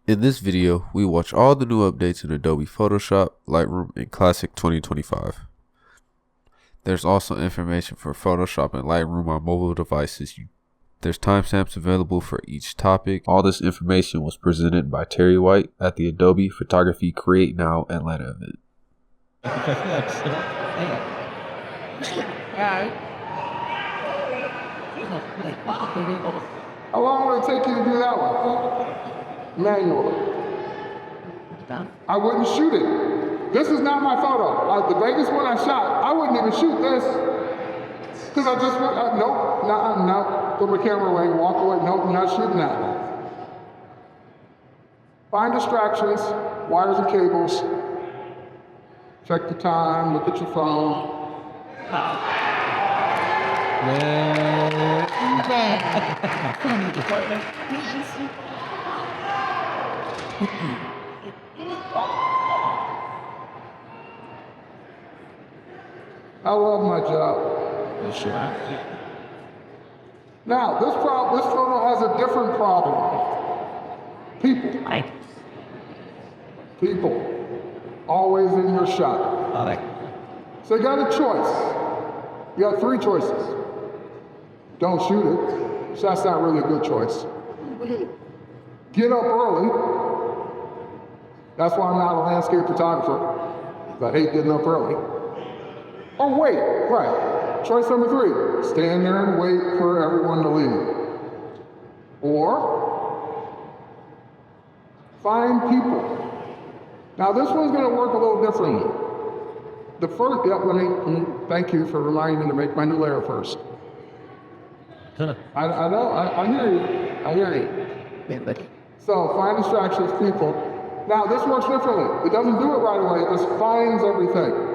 In this video, we watch all the new updates in Adobe Photoshop, Lightroom, and Classic 2025. There's also information for Photoshop and Lightroom on mobile devices. There's timestamps available for each topic. All this information was presented by Terry White at the Adobe Photography Create Now Atlanta event. How long would it take you to do that one? Manually. I wouldn't shoot it. This is not my photo. The Vegas one I shot, I wouldn't even shoot this. Because I just went, nope, no, put my camera away, walk away, nope, I'm not shooting that one. Find distractions, wires and cables. Check the time, look at your phone. I love my job. Now, this photo has a different problem. People. People. Always in your shot. So you got a choice. You got three choices. Don't shoot it. So that's not really a good choice. Get up early. That's why I'm not a landscape photographer. I hate getting up early. Or wait, right. Choice number three, stand there and wait for everyone to leave. Or find people. Now this one's gonna work a little differently. The first, thank you for reminding me to make my new layer first. I know, I hear you. So find distractions, people. Now this works differently. It doesn't do it right away, it just finds everything.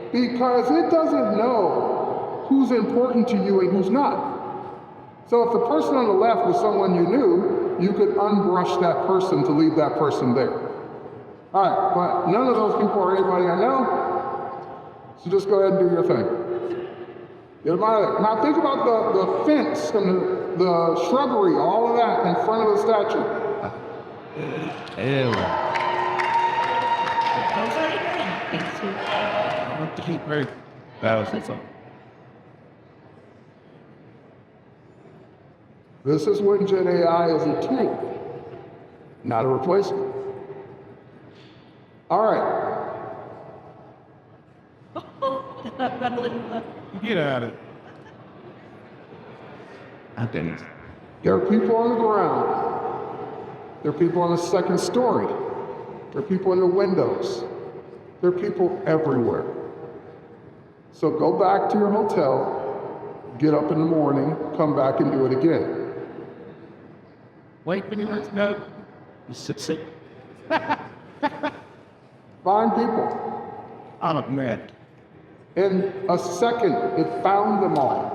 Because it doesn't know who's important to you and who's not. So if the person on the left was someone you knew, you could unbrush that person to leave that person there. All right, but none of those people are anybody I know, so just go ahead and do your thing. Get them out of there. Now think about the fence and the shrubbery, all of that in front of the statue. This is when Gen AI is a tool, not a replacement. All right. Get at it. There are people on the ground. There are people on the second story. There are people in the windows. There are people everywhere. So go back to your hotel, get up in the morning, come back and do it again. Wait for you no. You sit. Find people. I'm mad. In a second, it found them all.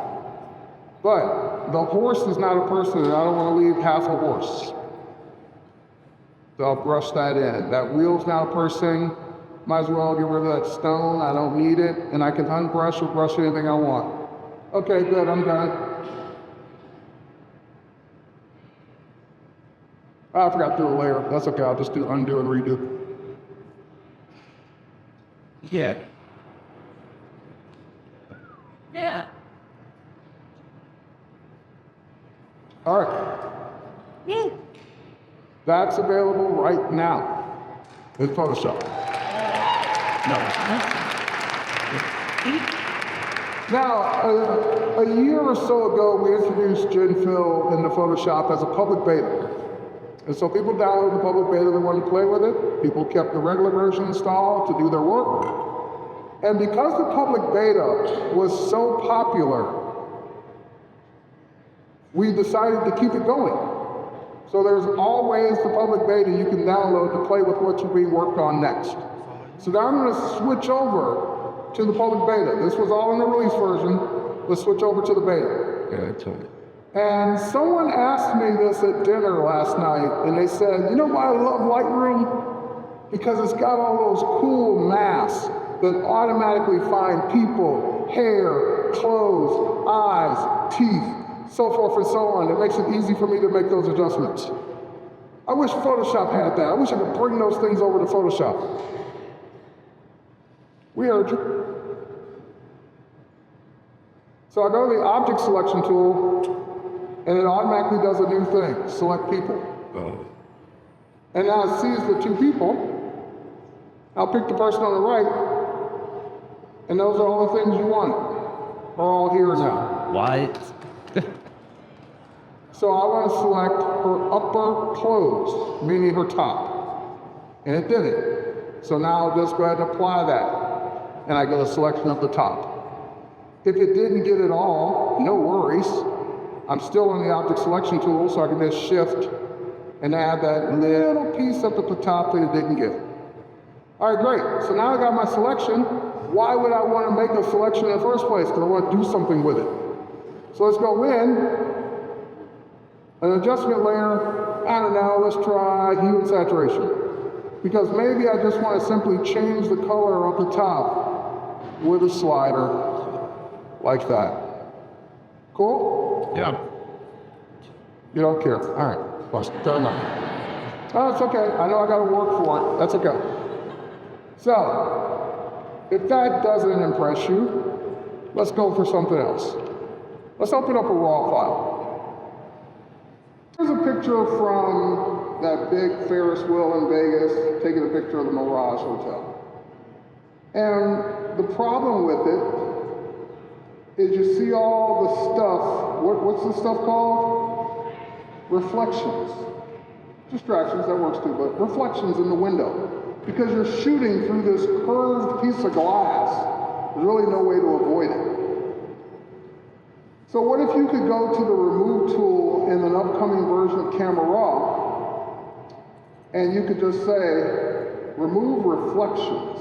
But the horse is not a person, and I don't want to leave half a horse. So I'll brush that in. That wheel's not a person. Might as well get rid of that stone. I don't need it. And I can unbrush or brush anything I want. Okay, good, I'm done. I forgot to do a layer. That's okay, I'll just do undo and redo. Yeah. All right. That's available right now in Photoshop. Now, a year or so ago, we introduced GenFill into Photoshop as a public beta. And so people downloaded the public beta, they wanted to play with it. People kept the regular version installed to do their work. And because the public beta was so popular, we decided to keep it going. So there's always the public beta you can download to play with what's being worked on next. So now I'm gonna switch over to the public beta. This was all in the release version. Let's switch over to the beta. And someone asked me this at dinner last night, and they said, you know why I love Lightroom? Because it's got all those cool masks that automatically find people, hair, clothes, eyes, teeth, so forth and so on. It makes it easy for me to make those adjustments. I wish Photoshop had that. I wish I could bring those things over to Photoshop. We heard you. So I go to the object selection tool, and it automatically does a new thing, select people. And now it sees the two people. I'll pick the person on the right, and those are all the things you want. Are all here now. What? So I want to select her upper closed, meaning her top. And it did it. So now I'll just go ahead and apply that. And I go to selection of the top. If it didn't get it all, no worries. I'm still in the object selection tool, so I can just shift and add that little piece up at the top that it didn't get. All right, great. So now I got my selection. Why would I want to make a selection in the first place? Because I want to do something with it. So let's go in. An adjustment layer, I don't know, let's try hue and saturation. Because maybe I just want to simply change the color of the top with a slider like that. Cool? Yeah. You don't care. All right, plus, fair enough. Oh, it's okay. I know I got to work for it. That's okay. So, if that doesn't impress you, let's go for something else. Let's open up a raw file. Here's a picture from that big Ferris wheel in Vegas, taking a picture of the Mirage Hotel. And the problem with it is you see all the stuff, what's the stuff called? Reflections. Distractions, that works too, but reflections in the window. Because you're shooting through this curved piece of glass, there's really no way to avoid it. So what if you could go to the remove tool in an upcoming version of Camera Raw, and you could just say, remove reflections.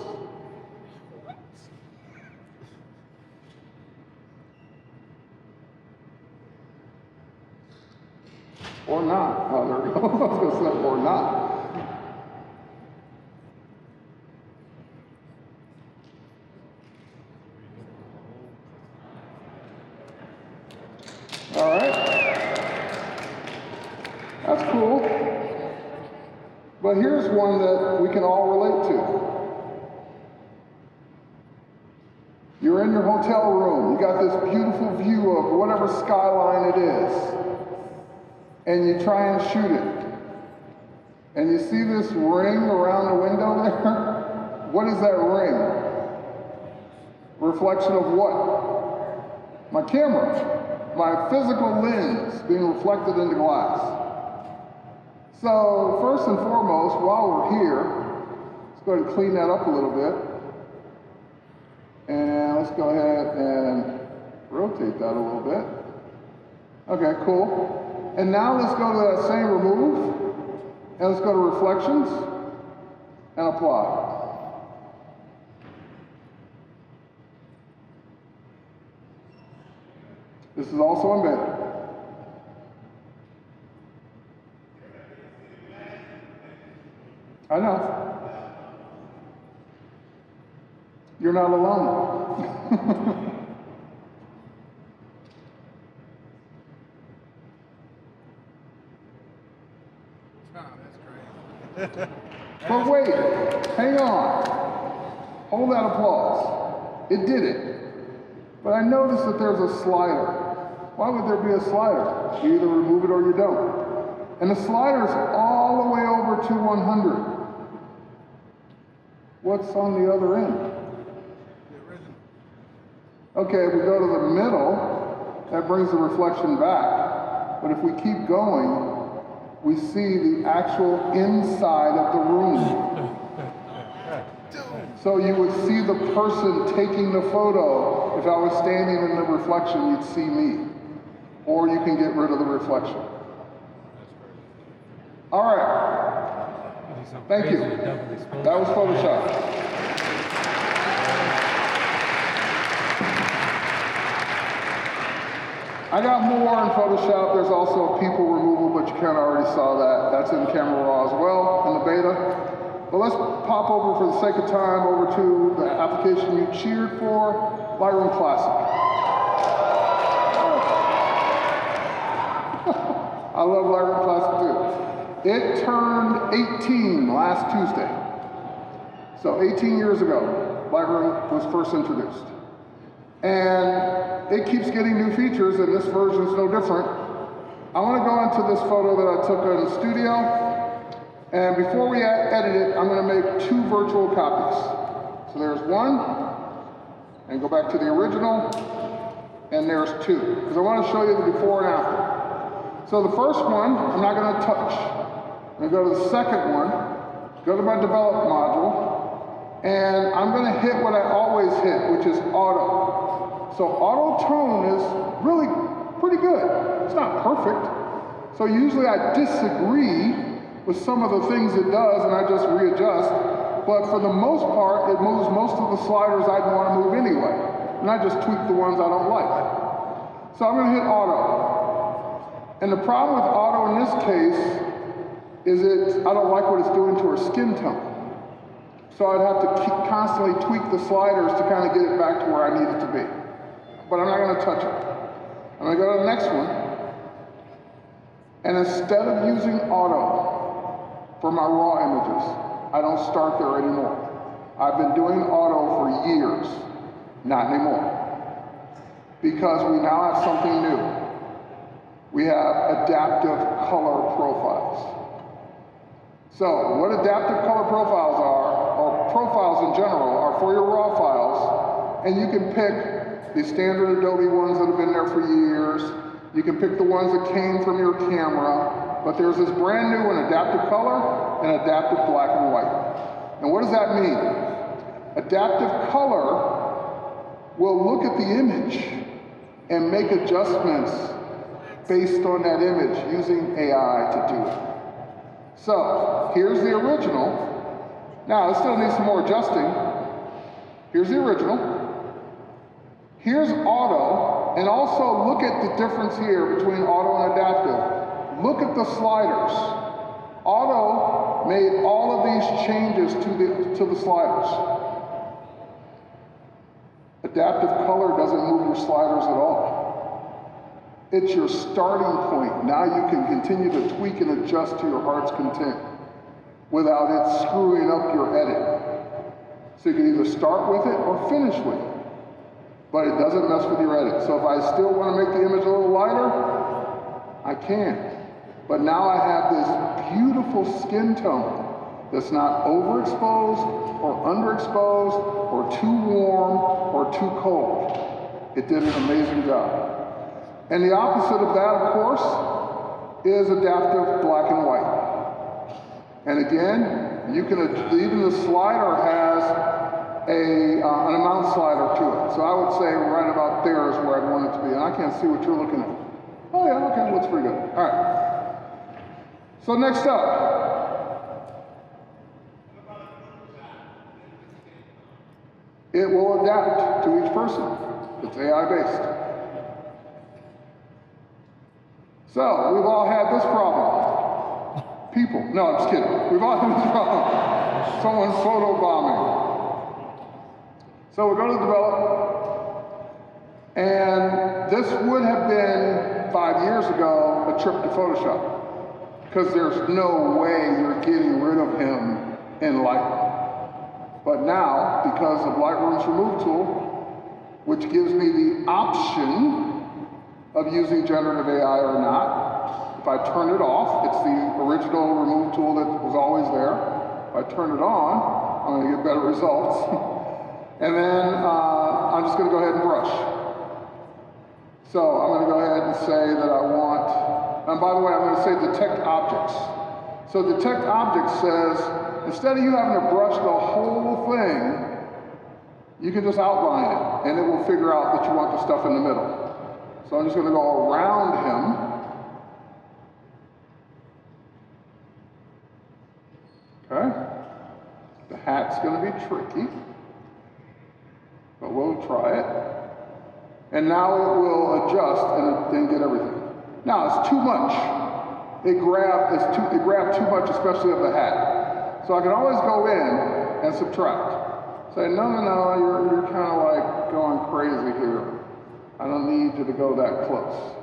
Or not. Oh, there we go. I was going to say, or not. All right. That's cool. But here's one that we can all relate to. You're in your hotel room. You got this beautiful view of whatever skyline it is. And you try and shoot it. And you see this ring around the window there? What is that ring? Reflection of what? My camera. My physical lens being reflected into glass. So first and foremost, while we're here, let's go ahead and clean that up a little bit. And let's go ahead and rotate that a little bit. Okay, cool. And now let's go to that same remove, and let's go to reflections, and apply. This is also embedded. I know. You're not alone. But wait, hang on. Hold that applause. It did it. But I noticed that there's a slider. Why would there be a slider? You either remove it or you don't. And the slider's all the way over to 100. What's on the other end? Okay, if we go to the middle, that brings the reflection back. But if we keep going, we see the actual inside of the room. So you would see the person taking the photo. If I was standing in the reflection, you'd see me. Or you can get rid of the reflection. All right. Thank you. That was Photoshop. I got more in Photoshop. There's also people removal, but you kind of already saw that. That's in Camera Raw as well, in the beta. But let's pop over, for the sake of time, over to the application you cheered for, Lightroom Classic. I love Lightroom Classic too. It turned 18 last Tuesday. So 18 years ago, Lightroom was first introduced. And it keeps getting new features, and this version is no different. I want to go into this photo that I took in the studio, and before we edit it, I'm going to make 2 virtual copies. So there's 1, and go back to the original, and there's 2, because I want to show you the before and after. So the first one, I'm not going to touch. I'm going to go to the second one, go to my develop module, and I'm going to hit what I always hit, which is auto. So auto tone is really pretty good. It's not perfect. So usually I disagree with some of the things it does, and I just readjust. But for the most part, it moves most of the sliders I'd want to move anyway. And I just tweak the ones I don't like. So I'm going to hit auto. And the problem with auto in this case is I don't like what it's doing to her skin tone. So I'd have to constantly tweak the sliders to kind of get it back to where I need it to be. But I'm not going to touch it. I'm going to go to the next one. And instead of using auto for my raw images, I don't start there anymore. I've been doing auto for years. Not anymore. Because we now have something new. We have adaptive color profiles. So what adaptive color profiles are, or profiles in general, are for your raw files, and you can pick the standard Adobe ones that have been there for years. You can pick the ones that came from your camera, but there's this brand new one, adaptive color and adaptive black and white. And what does that mean? Adaptive color will look at the image and make adjustments based on that image using AI to do it. So here's the original. Now it still needs some more adjusting. Here's the original. Here's auto, and also look at the difference here between auto and adaptive. Look at the sliders. Auto made all of these changes to the sliders. Adaptive color doesn't move your sliders at all. It's your starting point. Now you can continue to tweak and adjust to your heart's content without it screwing up your edit. So you can either start with it or finish with it. But it doesn't mess with your edit. So if I still want to make the image a little lighter, I can. But now I have this beautiful skin tone that's not overexposed or underexposed or too warm or too cold. It did an amazing job. And the opposite of that, of course, is adaptive black and white. And again, you can, even the slider has an amount slider to it. So I would say right about there is where I'd want it to be. And I can't see what you're looking at. Oh yeah, okay, looks pretty good. All right. So next up, it will adapt to each person. It's AI based. So we've all had this problem. People, no, I'm just kidding. We've all had this problem. Someone photo bombing. So we're going to develop, and this would have been 5 years ago a trip to Photoshop, because there's no way you're getting rid of him in Lightroom. But now, because of Lightroom's remove tool, which gives me the option of using generative AI or not, if I turn it off, it's the original remove tool that was always there. If I turn it on, I'm going to get better results. And then I'm just going to go ahead and brush. So I'm going to go ahead and say that I want, and by the way, I'm going to say detect objects. So detect objects says, instead of you having to brush the whole thing, you can just outline it, and it will figure out that you want the stuff in the middle. So I'm just going to go around him. Okay. The hat's going to be tricky, but we'll try it. And now it will adjust and get everything. Now it's too much. It grabbed too much, especially of the hat. So I can always go in and subtract. Say, no, you're kind of like going crazy here. I don't need you to go that close.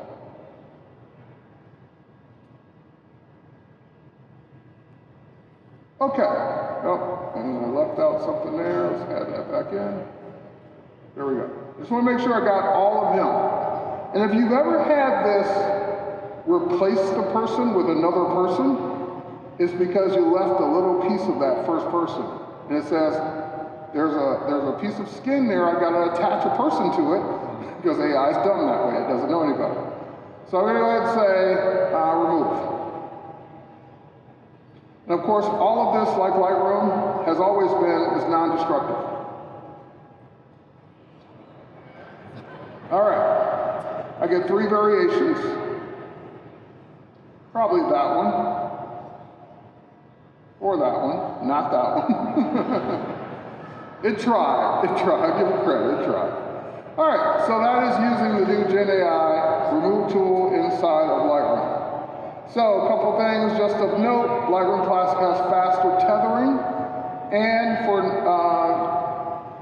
Okay, oh, and I left out something there. Let's add that back in. There we go. Just want to make sure I got all of him. And if you've ever had this replace the person with another person, it's because you left a little piece of that first person. And it says, there's a piece of skin there, I gotta attach a person to it, because AI is dumb that way, it doesn't know any better. So I'm gonna go ahead and say, remove. And of course, all of this, like Lightroom, has always been, is non-destructive. All right, I get 3 variations. Probably that one. Or that one, not that one. It tried, give it credit, it tried. All right, so that is using the new Gen AI remove tool inside of Lightroom. So a couple things just of note, Lightroom Classic has faster tethering, and for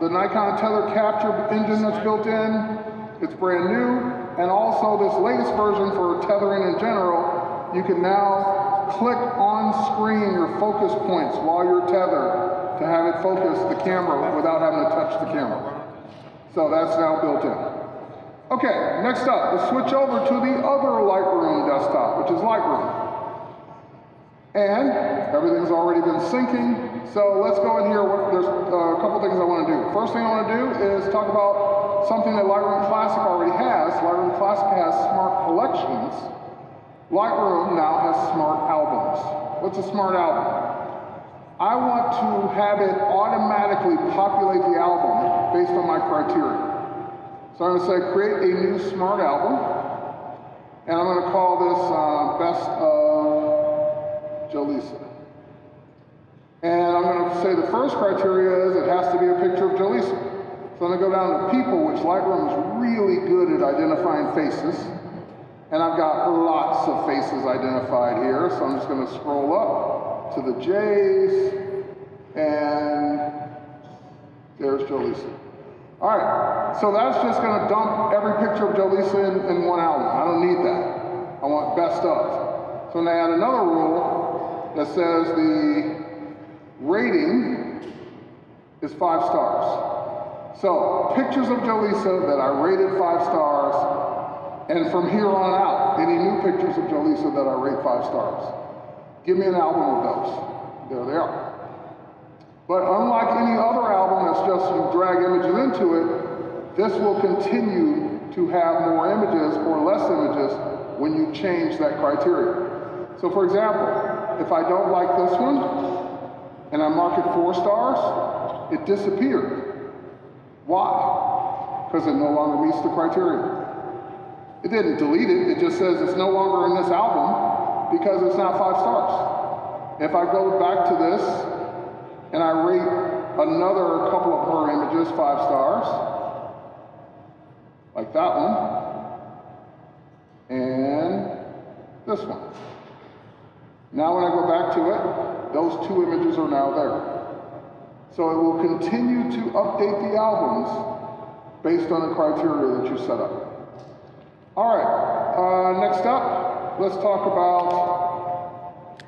the Nikon tether capture engine that's built in, it's brand new, and also this latest version for tethering in general, you can now click on screen your focus points while you're tethered to have it focus the camera without having to touch the camera. So that's now built in. Okay, next up, let's switch over to the other Lightroom desktop, which is Lightroom. And everything's already been syncing, so let's go in here. There's a couple things I want to do. First thing I want to do is talk about something that Lightroom Classic already has. Lightroom Classic has smart collections. Lightroom now has smart albums. What's a smart album? I want to have it automatically populate the album based on my criteria. So I'm going to say create a new smart album, and I'm going to call this Best of Jaleesa. And I'm going to say the first criteria is it has to be a picture of Jaleesa. So I'm going to go down to people, which Lightroom is really good at identifying faces. And I've got lots of faces identified here, so I'm just going to scroll up to the J's, and there's Jaleesa. All right, so that's just going to dump every picture of Jaleesa in one album. I don't need that. I want best of. So I'm going to add another rule that says the rating is 5 stars. So pictures of Jaleesa that I rated 5 stars, and from here on out, any new pictures of Jaleesa that I rate 5 stars. Give me an album of those. There they are. But unlike any other album that's just you drag images into it, this will continue to have more images or less images when you change that criteria. So for example, if I don't like this one, and I mark it 4 stars, it disappeared. Why? Because it no longer meets the criteria. It didn't delete it, it just says it's no longer in this album because it's not 5 stars. If I go back to this and I rate another couple of her images 5 stars, like that one, and this one. Now when I go back to it, those 2 images are now there. So it will continue to update the albums based on the criteria that you set up. All right, next up, let's talk about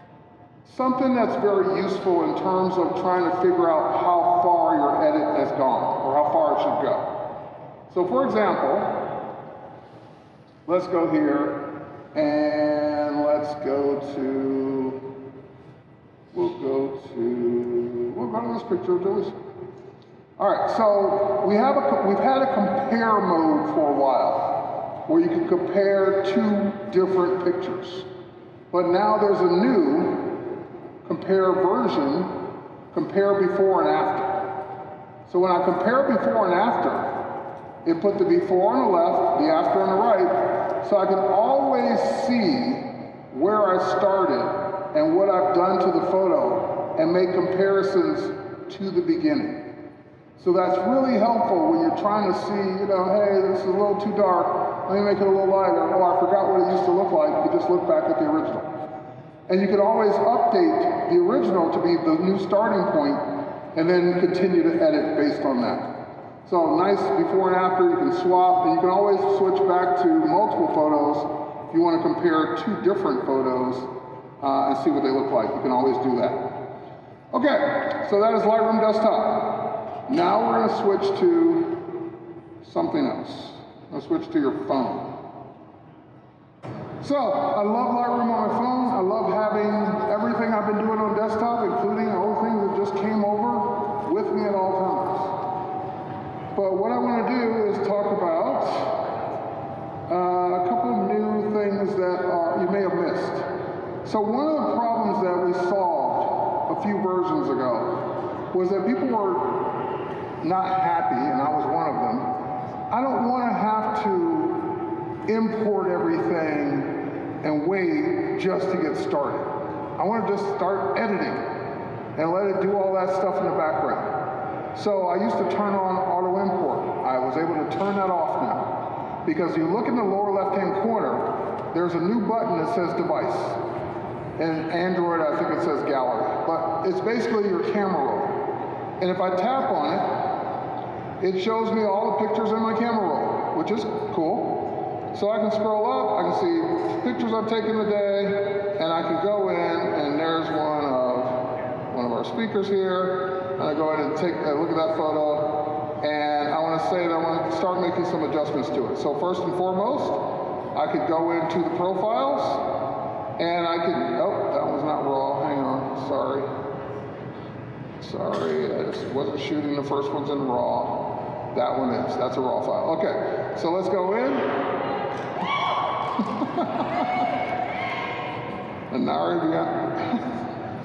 something that's very useful in terms of trying to figure out how far your edit has gone, or how far it should go. So for example, let's go here, and let's go to, we'll go to this picture of Jaleesa. All right, so we've had a compare mode for a while, where you can compare 2 different pictures. But now there's a new compare version, compare before and after. So when I compare before and after, it put the before on the left, the after on the right, so I can always see where I started and what I've done to the photo and make comparisons to the beginning. So that's really helpful when you're trying to see, hey, this is a little too dark, let me make it a little lighter. Oh, I forgot what it used to look like. You just look back at the original. And you can always update the original to be the new starting point and then continue to edit based on that. So nice before and after, you can swap, and you can always switch back to multiple photos if you want to compare 2 different photos and see what they look like. You can always do that. Okay, so that is Lightroom Desktop. Now we're going to switch to something else. Let's switch to your phone. So, I love Lightroom on my phone. I love having everything I've been doing on desktop, including all the things that just came over with me at all times. But what I want to do is talk about a couple of new things that you may have missed. So one of the problems that we solved a few versions ago was that people were not happy, and I was one of them. I don't want to have to import everything and wait just to get started. I want to just start editing and let it do all that stuff in the background. So I used to turn on auto import. I was able to turn that off now, because you look in the lower left-hand corner, there's a new button that says device. In Android, I think it says gallery, but it's basically your camera roll. And if I tap on it, it shows me all the pictures in my camera roll, which is cool. So I can scroll up, I can see pictures I've taken today, and I can go in, and there's one of our speakers here, and I go ahead and take a look at that photo, and I want to say that I want to start making some adjustments to it. So first and foremost, I could go into the profiles, and I could, oh, that one's not raw, hang on, sorry, I just wasn't shooting, the first one's in raw. That one is, that's a raw file. Okay, so let's go in. And now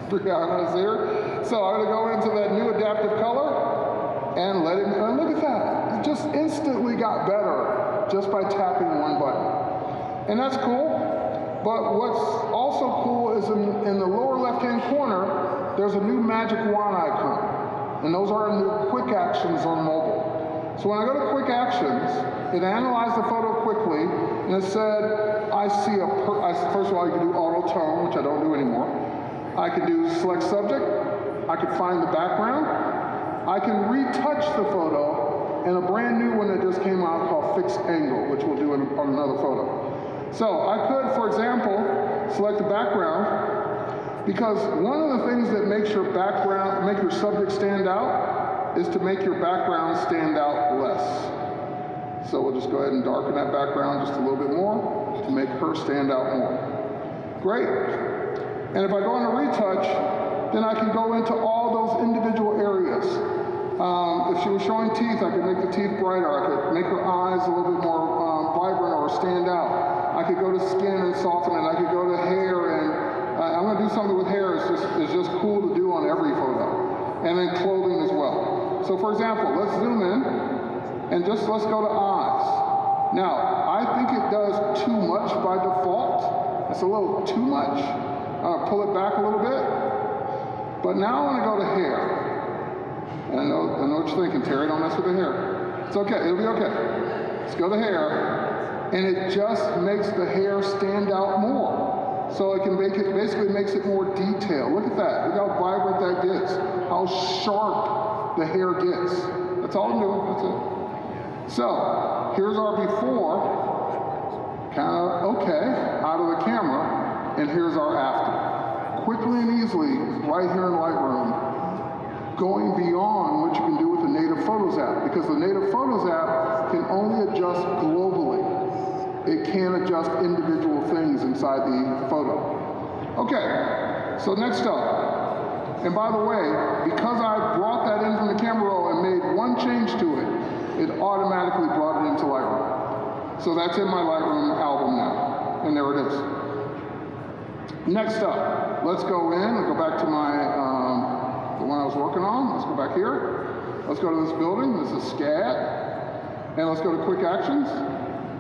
Brianna's here. So I'm gonna go into that new adaptive color and let it, and look at that. It just instantly got better just by tapping one button. And that's cool. But what's also cool is in the lower left-hand corner, there's a new magic wand icon. And those are new quick actions on mobile. So when I go to quick actions, it analyzed the photo quickly, and it said, first of all, you can do auto tone, which I don't do anymore. I can do select subject. I can find the background. I can retouch the photo, and a brand new one that just came out called fixed angle, which we'll do on another photo. So I could, for example, select the background, because one of the things that makes your background, make your subject stand out, is to make your background stand out less. So we'll just go ahead and darken that background just a little bit more to make her stand out more. Great. And if I go into retouch, then I can go into all those individual areas. If she was showing teeth, I could make the teeth brighter. I could make her eyes a little bit more vibrant or stand out. I could go to skin and soften it. I could go to hair, and I'm going to do something with hair. It's just cool to do on every photo. And then clothing as well. So for example, let's zoom in, and let's go to eyes. Now, I think it does too much by default. It's a little too much. Pull it back a little bit. But now I want to go to hair. And I know what you're thinking, Terry, don't mess with the hair. It's okay, it'll be okay. Let's go to hair. And it just makes the hair stand out more. So it can basically makes it more detailed. Look at that, look how vibrant that gets. How sharp the hair gets. That's all I'm doing, that's it. So, here's our before, kind of okay, out of the camera, and here's our after. Quickly and easily, right here in Lightroom, going beyond what you can do with the Native Photos app, because the Native Photos app can only adjust globally. It can't adjust individual things inside the photo. Okay, so next up, and by the way, because I brought that in from the camera roll and made one change to it, it automatically brought it into Lightroom. So that's in my Lightroom album now, and there it is. Next up, let's go in, I'll go back to my, the one I was working on. Let's go back here. Let's go to this building, this is SCAD, and let's go to quick actions.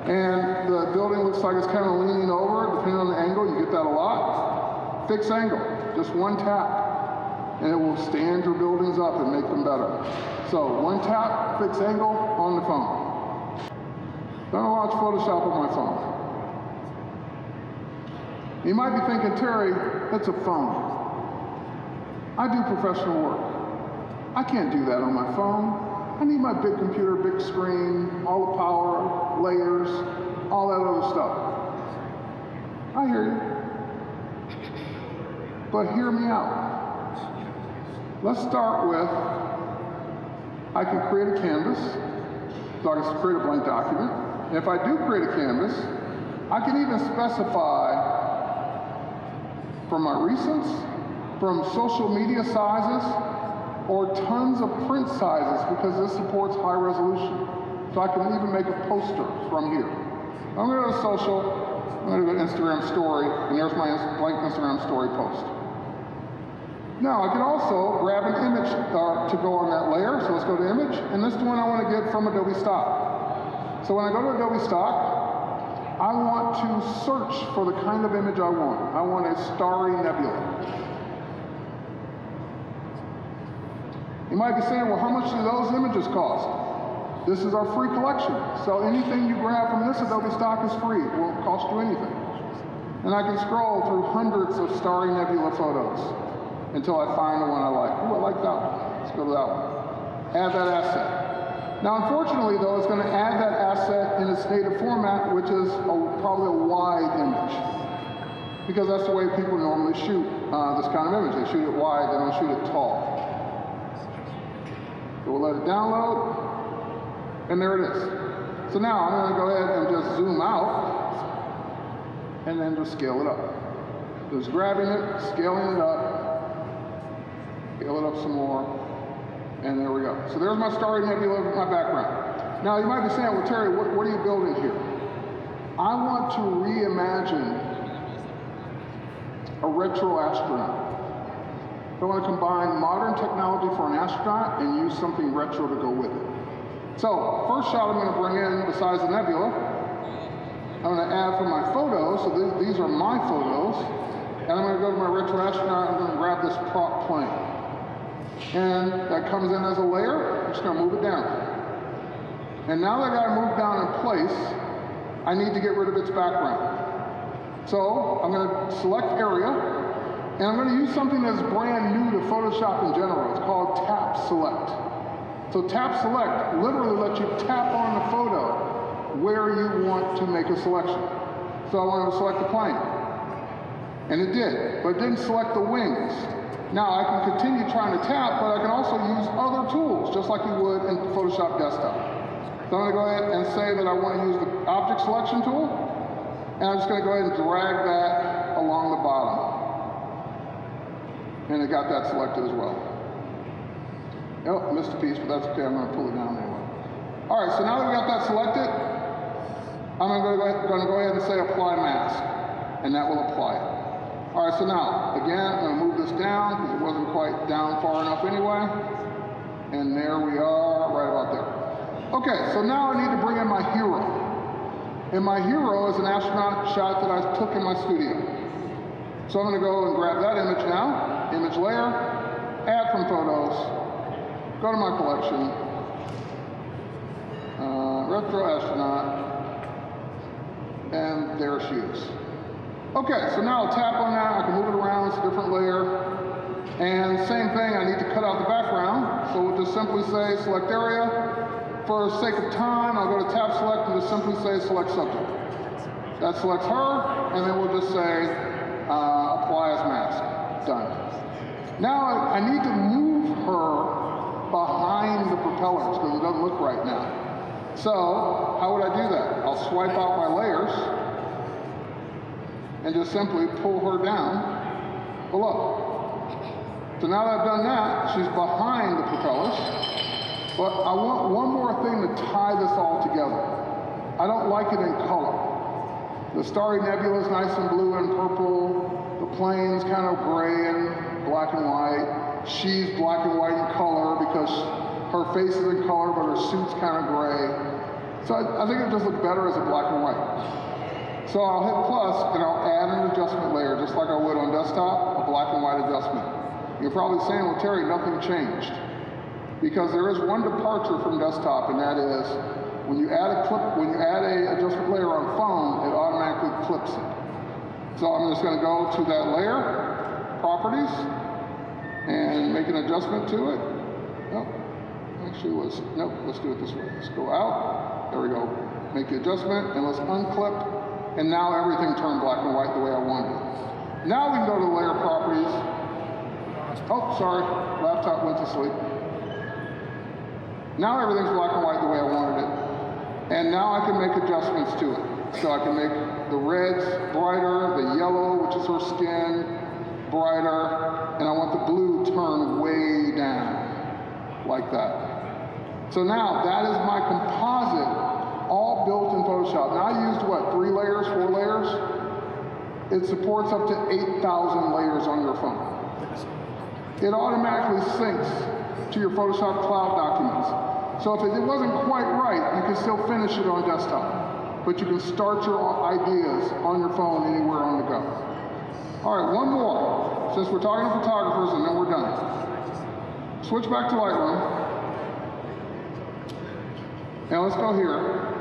And the building looks like it's kind of leaning over, depending on the angle, you get that a lot. Fix angle, just one tap, and it will stand your buildings up and make them better. So one tap, fix angle on the phone. Don't launch Photoshop on my phone. You might be thinking, Terry, that's a phone. I do professional work. I can't do that on my phone. I need my big computer, big screen, all the power, layers, all that other stuff. I hear you. But hear me out. let's start with, I can create a canvas. So I can create a blank document. And if I do create a canvas, I can even specify from my recents, from social media sizes, or tons of print sizes, because this supports high resolution. So I can even make a poster from here. I'm going to go to social, I'm going to go to Instagram story, and there's my blank Instagram story post. Now I can also grab an image to go on that layer, so let's go to image, and this is the one I want to get from Adobe Stock. So when I go to Adobe Stock, I want to search for the kind of image I want. I want a starry nebula. You might be saying, well, how much do those images cost? This is our free collection. So anything you grab from this Adobe Stock is free. It won't cost you anything. And I can scroll through hundreds of starry nebula photos until I find the one I like. Ooh, I like that one. Let's go to that one. Add that asset. Now, unfortunately, though, it's going to add that asset in its native format, which is probably a wide image, because that's the way people normally shoot this kind of image. They shoot it wide, they don't shoot it tall. So we'll let it download, and there it is. So now I'm going to go ahead and just zoom out, and then just scale it up. Just grabbing it, scaling it up, scale it up some more, and there we go. So there's my starry nebula with my background. Now you might be saying, well, Terry, what are you building here? I want to reimagine a retro astronaut. I want to combine modern technology for an astronaut and use something retro to go with it. So first shot I'm going to bring in, besides the nebula, I'm going to add from my photos. So these are my photos. And I'm going to go to my retro astronaut, I'm going to grab this prop plane. And that comes in as a layer, I'm just going to move it down. And now that I got it moved down in place, I need to get rid of its background. So I'm going to select area, and I'm going to use something that's brand new to Photoshop in general. It's called Tap Select. So Tap Select literally lets you tap on the photo where you want to make a selection. So I wanted to select the plane. And it did, but it didn't select the wings. Now I can continue trying to tap, but I can also use other tools, just like you would in Photoshop Desktop. So I'm going to go ahead and say that I want to use the Object Selection tool, and I'm just going to go ahead and drag that along the bottom. And it got that selected as well. Oh, I missed a piece, but that's okay, I'm going to pull it down anyway. All right, so now that we got that selected, I'm going to go ahead and say Apply Mask, and that will apply it. All right, so now, again, I'm going to move this down because it wasn't quite down far enough anyway. And there we are, right about there. Okay, so now I need to bring in my hero. And my hero is an astronaut shot that I took in my studio. So I'm going to go and grab that image now, image layer, add from photos, go to my collection, retro astronaut, and there she is. Okay, so now I'll tap on that, I can move it around, it's a different layer. And same thing, I need to cut out the background. So we'll just simply say select area. For the sake of time, I'll go to tap select and just simply say select subject. That selects her, and then we'll just say apply as mask. Done. Now I need to move her behind the propellers because it doesn't look right now. So how would I do that? I'll swipe out my layers and just simply pull her down below. So now that I've done that, she's behind the propellers, but I want one more thing to tie this all together. I don't like it in color. The starry nebula is nice and blue and purple, the plane's kind of gray and black and white, she's black and white in color because her face is in color but her suit's kind of gray. So I think it just looks better as a black and white. So I'll hit plus and I'll add an adjustment layer just like I would on desktop, a black and white adjustment. You're probably saying, well, Terry, nothing changed. Because there is one departure from desktop, and that is when you add a adjustment layer on phone, it automatically clips it. So I'm just going to go to that layer, properties, and make an adjustment to it. Nope. Actually, nope, let's do it this way. Let's go out. There we go. Make the adjustment, and let's unclip. And now everything turned black and white the way I wanted it. Now we can go to layer properties Oh, sorry, laptop went to sleep. Now everything's black and white the way I wanted it. And now I can make adjustments to it. So I can make the reds brighter, the yellow, which is her skin, brighter, and I want the blue turned way down, like that. So now that is my composite, all built in Photoshop. Now I used what, 3 layers, 4 layers? It supports up to 8,000 layers on your phone. It automatically syncs to your Photoshop cloud documents. So if it wasn't quite right, you can still finish it on desktop. But you can start your ideas on your phone anywhere on the go. All right, one more. Since we're talking to photographers and then we're done. Switch back to Lightroom. And let's go here.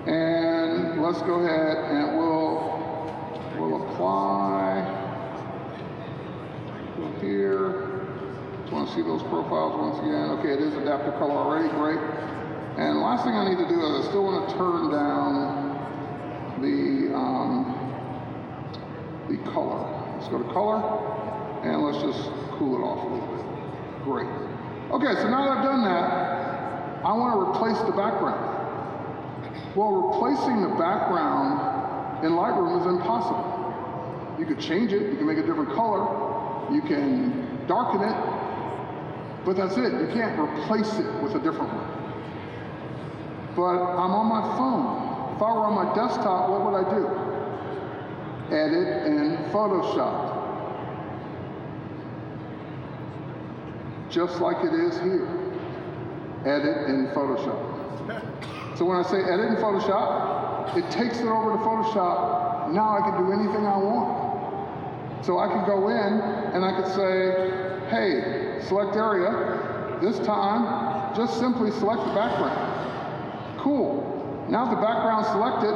And let's go ahead and we'll apply. Go here. Just want to see those profiles once again. Okay, it is adaptive color already, great. And last thing I need to do is I still want to turn down the color. Let's go to color, and let's just cool it off a little bit. Great. Okay, so now that I've done that, I want to replace the background. Well, replacing the background in Lightroom is impossible. You could change it, you can make a different color, you can darken it, but that's it. You can't replace it with a different one. But I'm on my phone. If I were on my desktop, what would I do? Edit in Photoshop. Just like it is here. Edit in Photoshop. So when I say edit in Photoshop, it takes it over to Photoshop. Now I can do anything I want. So I could go in and I could say, hey, select area. This time, just simply select the background. Cool. Now the background selected,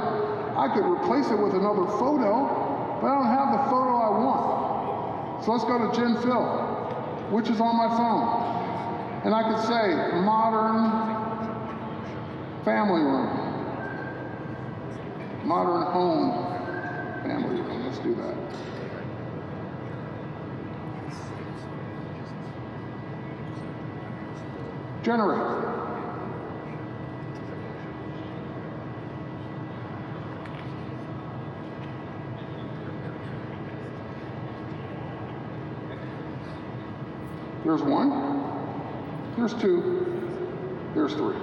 I could replace it with another photo, but I don't have the photo I want. So let's go to Gen Fill, which is on my phone. And I could say, modern family room. Modern home family room. Let's do that. Generate. There's 1, there's 2, there's 3.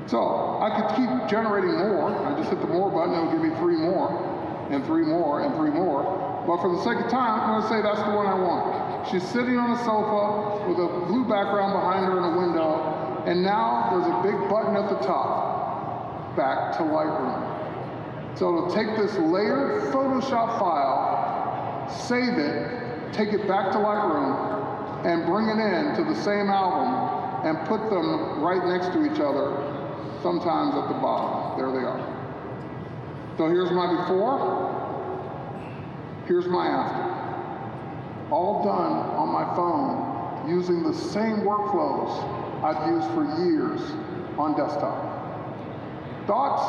So I could keep generating more. I just hit the more button, it'll give me 3 more, and 3 more, and 3 more. But for the sake of time, I'm gonna say that's the one I want. She's sitting on a sofa with a blue background behind her in a window, and now there's a big button at the top, back to Lightroom. So it'll take this layered Photoshop file, save it, take it back to Lightroom, and bring it in to the same album and put them right next to each other, sometimes at the bottom. There they are. So here's my before, here's my after. All done on my phone using the same workflows I've used for years on desktop. Thoughts?